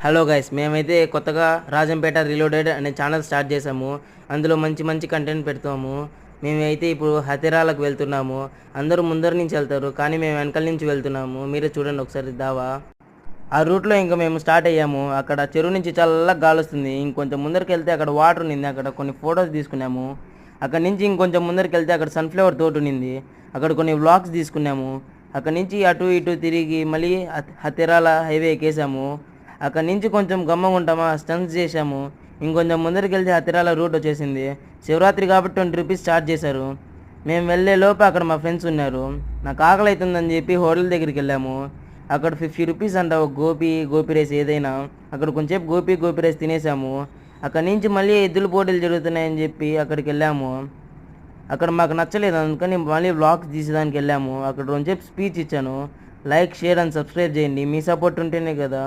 Hello guys, మేమైతే కొత్తగా Rajampet reloaded అనే ఛానల్ స్టార్ట్ చేసాము. అందులో మంచి మంచి కంటెంట్ పెడతాము. మేమైతే ఇప్పుడు హతిరాలకు వెళ్తున్నాము. అందరూ ముందర నుంచి వెళ్తారు, కానీ మేము వెనకాల నుంచి వెళ్తున్నాము. మీరే చూడండి ఒకసారి దావా. ఆ రూట్లో ఇంకా మేము స్టార్ట్ అయ్యాము. అక్కడ చెరువు నుంచి చల్లగా గాలి వస్తుంది. ఇంకొంచెం ముందరికి వెళ్తే అక్కడ వాటర్ ఉన్నింది. అక్కడ కొన్ని ఫొటోస్ తీసుకున్నాము. అక్కడ నుంచి ఇంకొంచెం ముందరికి వెళ్తే అక్కడ సన్ఫ్లవర్ తోట ఉన్నింది. అక్కడ కొన్ని వ్లాగ్స్ తీసుకున్నాము. అక్కడ నుంచి అటు ఇటు తిరిగి మళ్ళీ హతిరాల హైవే ఎక్కేసాము. అక్కడ నుంచి కొంచెం గమ్మగా ఉంటామా, స్టన్స్ చేసాము. ఇంకొంచెం ముందరికి వెళ్తే హతిరాల రూట్ వచ్చేసింది. శివరాత్రి కాబట్టి 20 రూపీస్ ఛార్జ్ చేశారు. మేము వెళ్ళే లోపు అక్కడ మా ఫ్రెండ్స్ ఉన్నారు. నాకు ఆకలి అవుతుందని చెప్పి హోటల్ దగ్గరికి వెళ్ళాము. అక్కడ 50 రూపీస్ అంట ఒక గోపి రైస్ ఏదైనా. అక్కడ కొంచెంసేపు గోపి రైస్ తినేసాము. అక్కడ నుంచి మళ్ళీ ఎద్దుల పోటీలు జరుగుతున్నాయని చెప్పి అక్కడికి వెళ్ళాము. అక్కడ మాకు నచ్చలేదు, అందుకని మళ్ళీ వ్లాగ్స్ తీసేదానికి వెళ్ళాము. అక్కడ కొంచెంసేపు స్పీచ్ ఇచ్చాను. లైక్, షేర్ అండ్ సబ్స్క్రైబ్ చేయండి. మీ సపోర్ట్ ఉంటేనే కదా.